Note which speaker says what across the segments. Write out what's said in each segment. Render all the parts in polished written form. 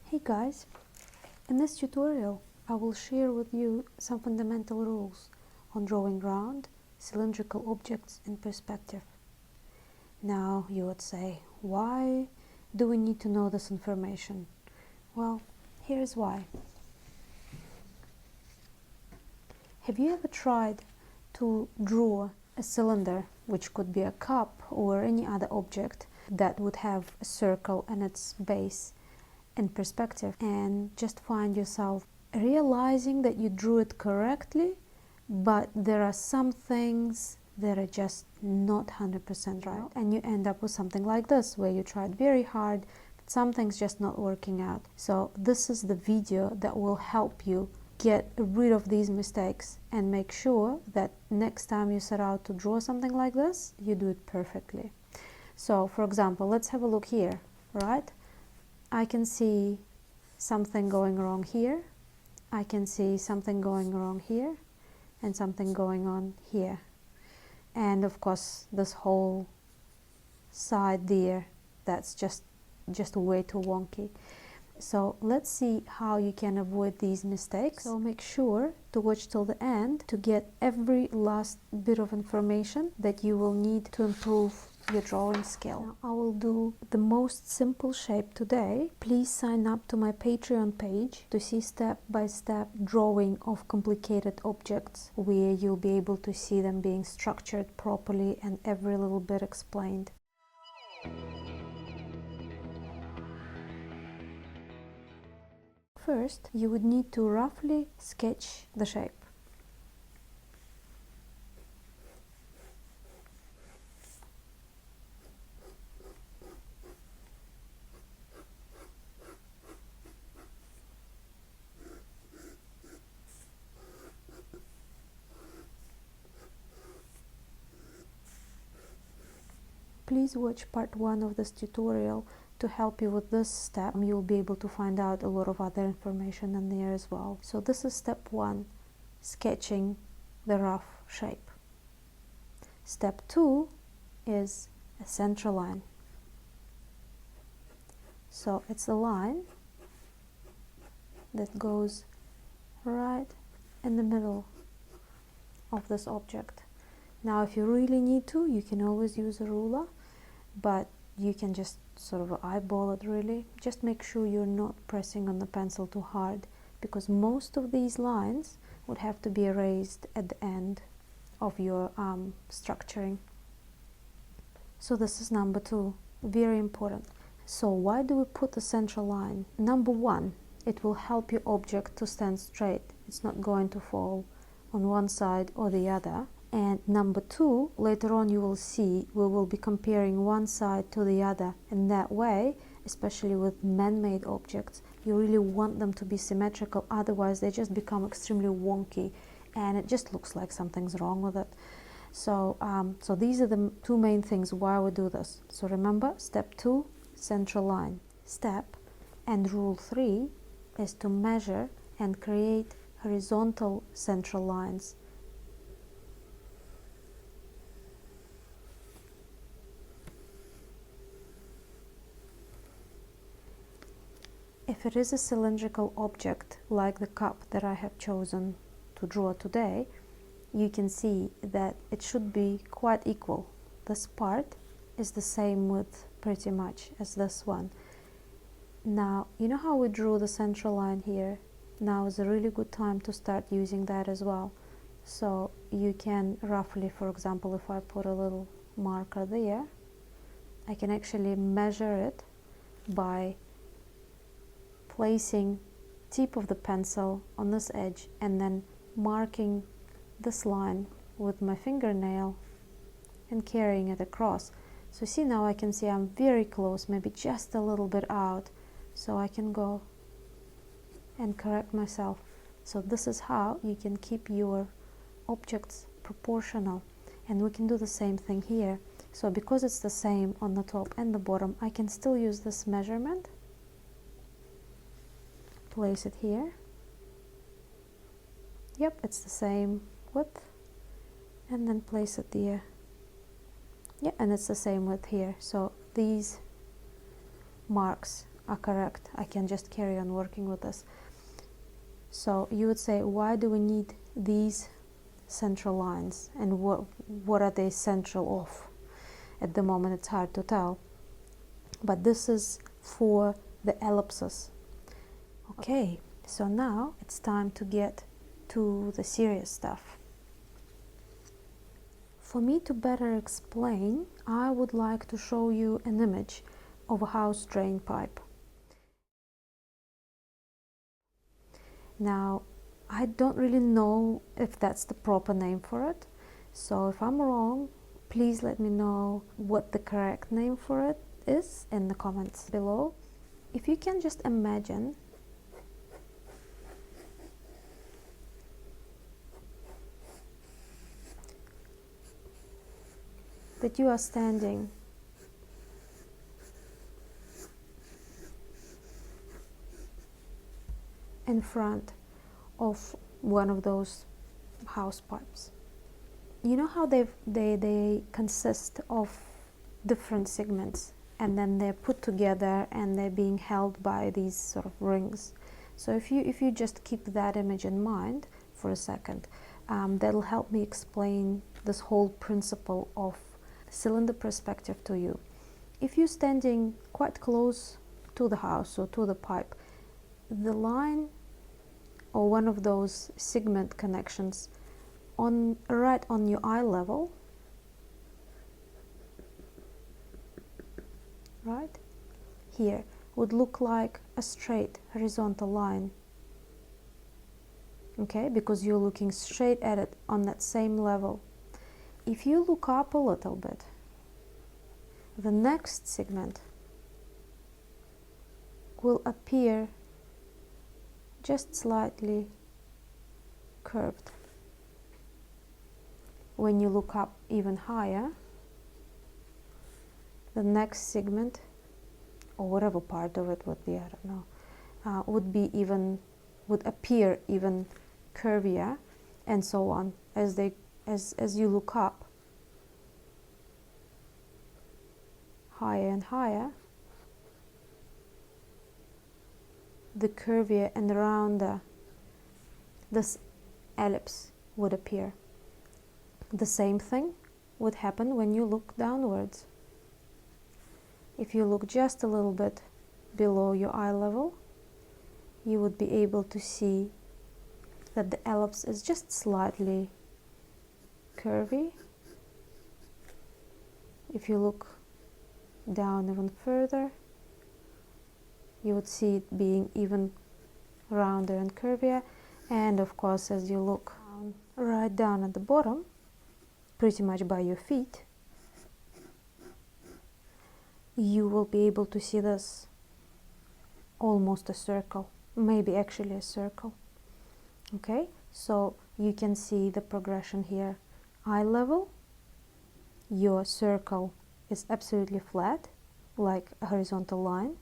Speaker 1: Hey guys, in this tutorial I will share with you some fundamental rules on drawing round cylindrical objects in perspective. Now you would say, why do we need to know this information? Well, here's why. Have you ever tried to draw a cylinder, which could be a cup or any other object that would have a circle in its base, in perspective, and just find yourself realizing that you drew it correctly, but there are some things that are just not 100% right, and you end up with something like this where you tried very hard but something's just not working out? So this is the video that will help you get rid of these mistakes and make sure that next time you set out to draw something like this, you do it perfectly. So for example, let's have a look here, right? I can see something going wrong here, I can see something going wrong here, and something going on here. And of course, this whole side there, that's just way too wonky. So let's see how you can avoid these mistakes. So make sure to watch till the end to get every last bit of information that you will need to improve your drawing skill. Now, I will do the most simple shape today. Please sign up to my Patreon page to see step-by-step drawing of complicated objects where you'll be able to see them being structured properly and every little bit explained. First, you would need to roughly sketch the shape. Please watch part 1 of this tutorial to help you with this step. You'll be able to find out a lot of other information in there as well. So this is step 1, sketching the rough shape. Step 2 is a center line. So it's a line that goes right in the middle of this object. Now if you really need to, you can always use a ruler, but you can just sort of eyeball it really. Just make sure you're not pressing on the pencil too hard, because most of these lines would have to be erased at the end of your structuring. So this is number 2, very important. So why do we put the central line? Number 1, it will help your object to stand straight. It's not going to fall on one side or the other. And number 2, later on you will see we will be comparing one side to the other. In that way, especially with man-made objects, you really want them to be symmetrical, otherwise they just become extremely wonky and it just looks like something's wrong with it. So, so these are the 2 main things why we do this. So remember, step 2, central line. Step and rule 3 is to measure and create horizontal central lines. If it is a cylindrical object like the cup that I have chosen to draw today, you can see that it should be quite equal. This part is the same width pretty much as this one. Now, you know how we drew the central line here? Now is a really good time to start using that as well. So you can roughly, for example, if I put a little marker there, I can actually measure it by placing tip of the pencil on this edge and then marking this line with my fingernail and carrying it across. So see, now I can see I'm very close, maybe just a little bit out, so I can go and correct myself. So this is how you can keep your objects proportional, and we can do the same thing here. So because it's the same on the top and the bottom, I can still use this measurement, place it here. Yep, it's the same width, and then place it there. Yeah, and it's the same width here. So these marks are correct. I can just carry on working with this. So you would say, why do we need these central lines, and what are they central of? At the moment it's hard to tell, but this is for the ellipses. Okay, so now it's time to get to the serious stuff. For me to better explain, I would like to show you an image of a house drain pipe. Now, I don't really know if that's the proper name for it, so if I'm wrong, please let me know what the correct name for it is in the comments below. If you can just imagine that you are standing in front of one of those house pipes. You know how they consist of different segments, and then they're put together and they're being held by these sort of rings. So if you just keep that image in mind for a second, that'll help me explain this whole principle of cylinder perspective to you. If you're standing quite close to the house or to the pipe, the line or one of those segment connections right on your eye level, right here, would look like a straight horizontal line. Okay, because you're looking straight at it on that same level. If you look up a little bit, the next segment will appear just slightly curved. When you look up even higher, the next segment, or whatever part of it would be, I don't know, would appear even curvier, and so on as you look up higher and higher. The curvier and rounder this ellipse would appear. The same thing would happen when you look downwards. If you look just a little bit below your eye level, you would be able to see that the ellipse is just slightly curvy. If you look down even further, you would see it being even rounder and curvier. And of course, as you look right down at the bottom, pretty much by your feet, you will be able to see this almost a circle, maybe actually a circle. Okay, so you can see the progression here. Eye level, your circle is absolutely flat, like a horizontal line,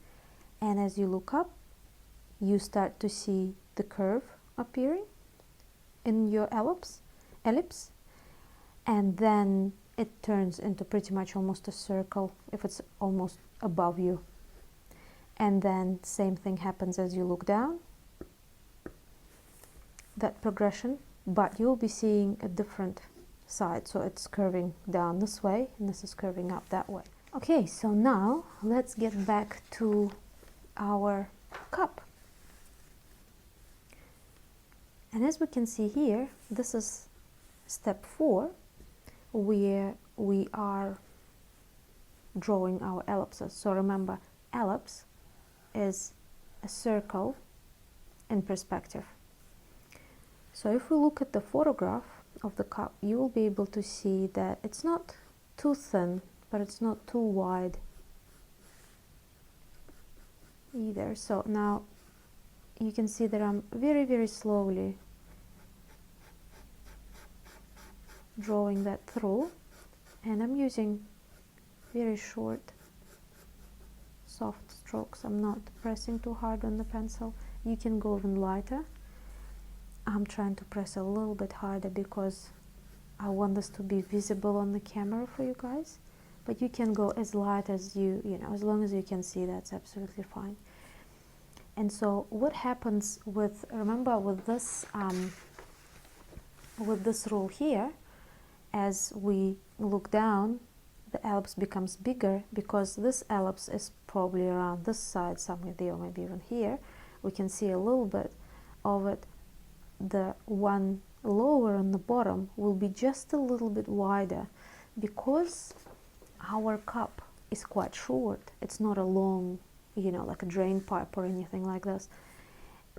Speaker 1: and as you look up, you start to see the curve appearing in your ellipse, and then it turns into pretty much almost a circle if it's almost above you. And then same thing happens as you look down, that progression, but you'll be seeing a different side. So it's curving down this way and this is curving up that way. Okay, so now let's get back to our cup. And as we can see here, this is step 4, where we are drawing our ellipses. So remember, ellipse is a circle in perspective. So if we look at the photograph of the cup, you will be able to see that it's not too thin, but it's not too wide either. So now you can see that I'm very, very slowly drawing that through, and I'm using very short, soft strokes. I'm not pressing too hard on the pencil. You can go even lighter. I'm trying to press a little bit harder because I want this to be visible on the camera for you guys, but you can go as light as you know, as long as you can see, that's absolutely fine. And so what happens with, remember with this rule here, as we look down, the ellipse becomes bigger because this ellipse is probably around this side somewhere there, or maybe even here. We can see a little bit of it. The one lower on the bottom will be just a little bit wider because our cup is quite short. It's not a long, you know, like a drain pipe or anything like this.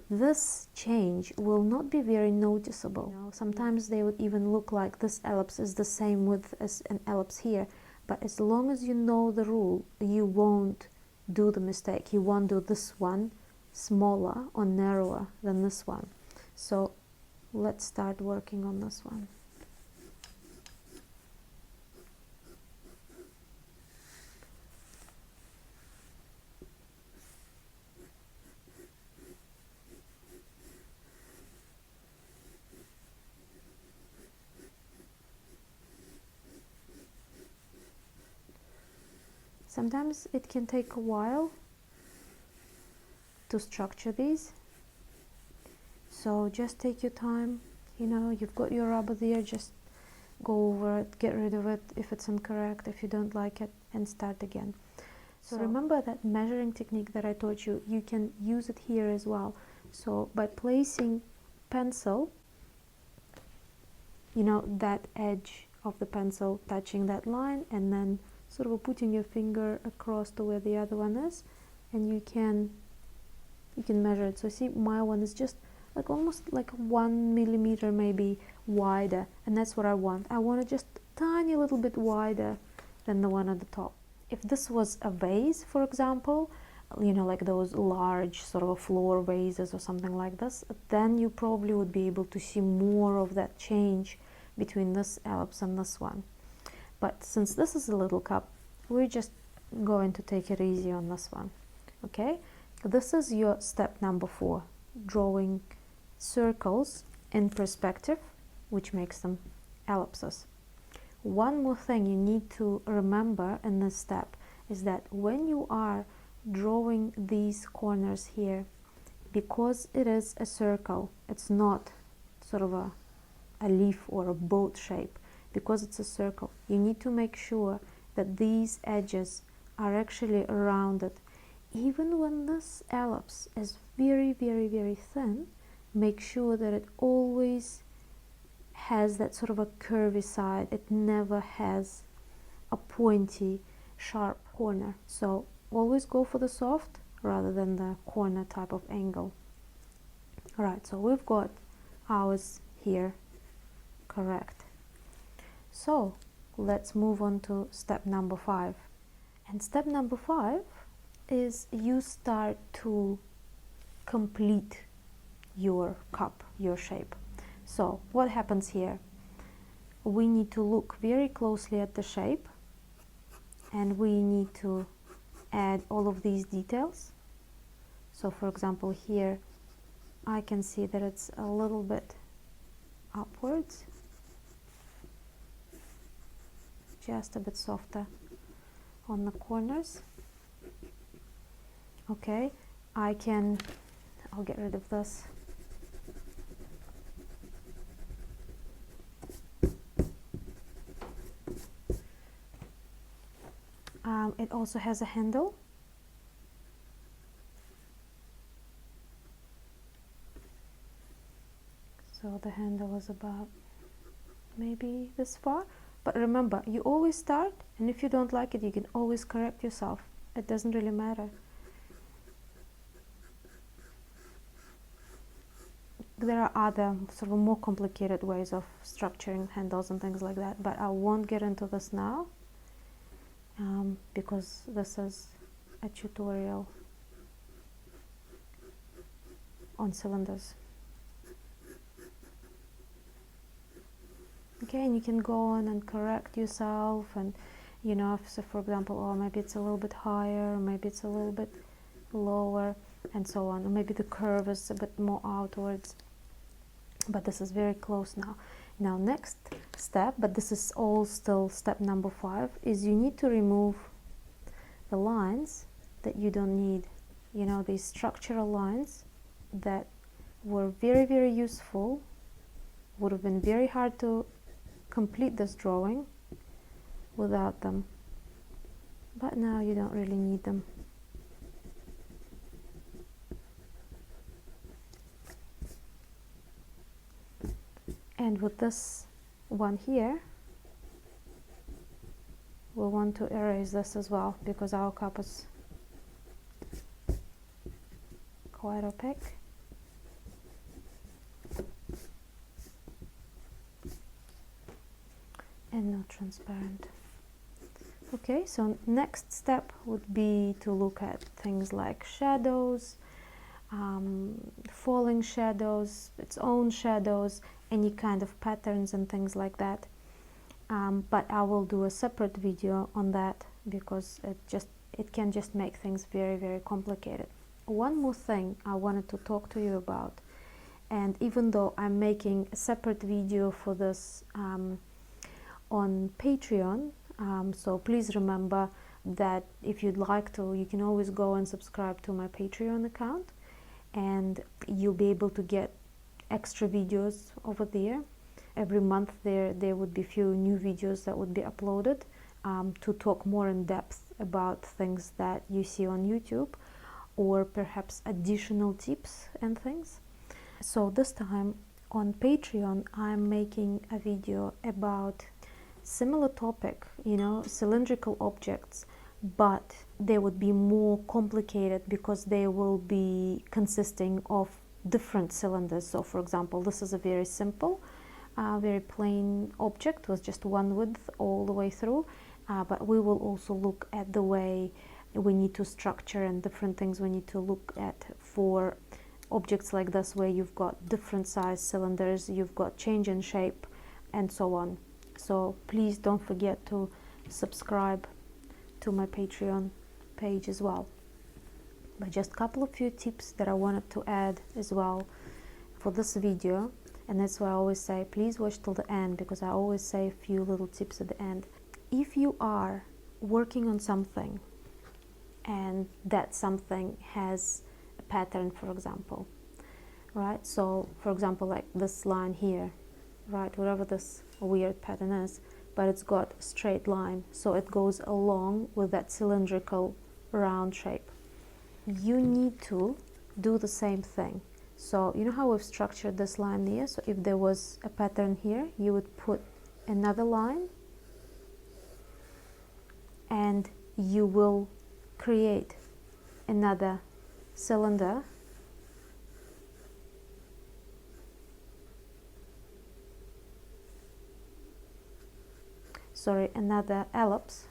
Speaker 1: This change will not be very noticeable. You know, sometimes they would even look like this ellipse is the same width as an ellipse here, but as long as you know the rule, you won't do the mistake. You won't do this one smaller or narrower than this one. So let's start working on this one. Sometimes it can take a while to structure these, so just take your time. You know, you've got your rubber there, just go over it, get rid of it if it's incorrect, if you don't like it, and start again. So remember that measuring technique that I taught you, you can use it here as well. So by placing pencil, you know, that edge of the pencil touching that line, and then sort of putting your finger across to where the other one is, and you can measure it. So see, my one is just like almost like 1 millimeter maybe wider, and that's what I want. I want it just a tiny little bit wider than the one at the top. If this was a vase, for example, you know, like those large sort of floor vases or something like this, then you probably would be able to see more of that change between this ellipse and this one. But since this is a little cup, we're just going to take it easy on this one. Okay, this is your step number 4, drawing circles in perspective, which makes them ellipses. One more thing you need to remember in this step is that when you are drawing these corners here, because it is a circle, it's not sort of a leaf or a boat shape. Because it's a circle, you need to make sure that these edges are actually rounded. Even when this ellipse is very, very, very thin, make sure that it always has that sort of a curvy side. It never has a pointy, sharp corner. So always go for the soft rather than the corner type of angle. Alright, so we've got ours here correct. So let's move on to step number 5. And step number 5 is you start to complete your cup, your shape. So what happens here? We need to look very closely at the shape, and we need to add all of these details. So for example, here I can see that it's a little bit upwards, just a bit softer on the corners. Okay, I'll get rid of this. It also has a handle. So the handle is about maybe this far. But remember, you always start, and if you don't like it, you can always correct yourself. It doesn't really matter. There are other sort of more complicated ways of structuring handles and things like that, but I won't get into this now because this is a tutorial on cylinders. Okay, and you can go on and correct yourself, and you know, if, so for example, oh, maybe it's a little bit higher, or maybe it's a little bit lower, and so on, or maybe the curve is a bit more outwards, but this is very close now. Now next step, but this is all still step number 5, is you need to remove the lines that you don't need you know, these structural lines that were very, very useful. Would have been very hard to complete this drawing without them, but now you don't really need them. And with this one here, we'll want to erase this as well, because our cup is quite opaque. And not transparent. Okay, so next step would be to look at things like shadows, falling shadows, its own shadows, any kind of patterns and things like that. But I will do a separate video on that, because it can just make things very, very complicated. One more thing I wanted to talk to you about, and even though I'm making a separate video for this on Patreon, so please remember that if you'd like to, you can always go and subscribe to my Patreon account, and you'll be able to get extra videos over there. Every month there would be few new videos that would be uploaded to talk more in depth about things that you see on YouTube, or perhaps additional tips and things. So this time on Patreon I'm making a video about similar topic, you know, cylindrical objects, but they would be more complicated because they will be consisting of different cylinders. So for example, this is a very simple, very plain object with just one width all the way through, but we will also look at the way we need to structure and different things we need to look at for objects like this, where you've got different size cylinders, you've got change in shape and so on. So please don't forget to subscribe to my Patreon page as well. But just a couple of few tips that I wanted to add as well for this video, and that's why I always say please watch till the end, because I always say a few little tips at the end. If you are working on something and that something has a pattern, for example, right? So for example, like this line here, right, whatever this weird pattern is, but it's got a straight line, so it goes along with that cylindrical round shape. You need to do the same thing. So you know how we've structured this line here? So if there was a pattern here, you would put another line and you will create another cylinder another ellipse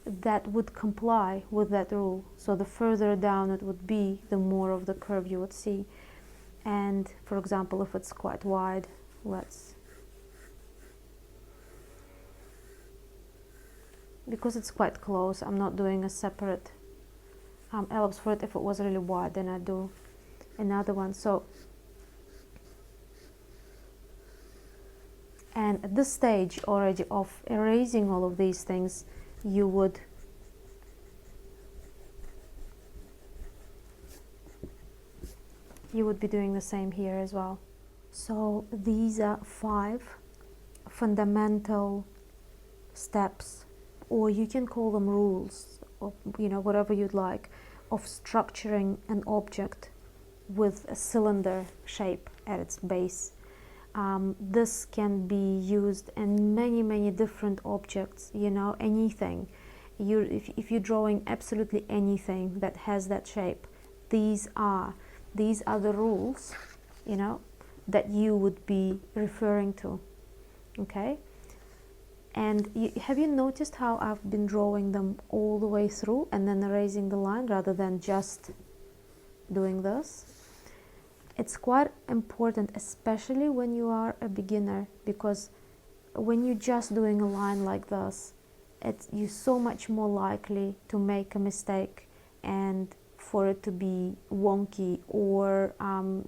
Speaker 1: that would comply with that rule. So the further down it would be, the more of the curve you would see. And for example, if it's quite wide, because it's quite close, I'm not doing a separate ellipse for it. If it was really wide, then I'd do another one. So, and at this stage already of erasing all of these things, you would be doing the same here as well. So these are 5 fundamental steps, or you can call them rules, or you know, whatever you'd like, of structuring an object with a cylinder shape at its base. This can be used in many different objects, you know, anything. If you're drawing absolutely anything that has that shape, these are the rules, you know, that you would be referring to. Okay? And have you noticed how I've been drawing them all the way through and then erasing the line rather than just doing this? It's quite important, especially when you are a beginner, because when you're just doing a line like this, you're so much more likely to make a mistake and for it to be wonky or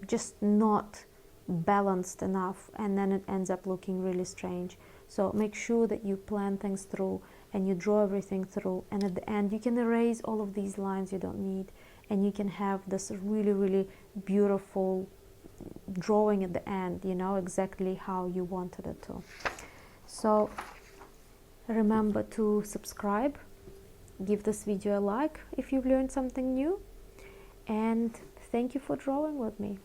Speaker 1: just not balanced enough, and then it ends up looking really strange. So make sure that you plan things through and you draw everything through, and at the end you can erase all of these lines you don't need, and you can have this really, really beautiful drawing at the end, you know, exactly how you wanted it to. So remember to subscribe, give this video a like if you've learned something new, and thank you for drawing with me.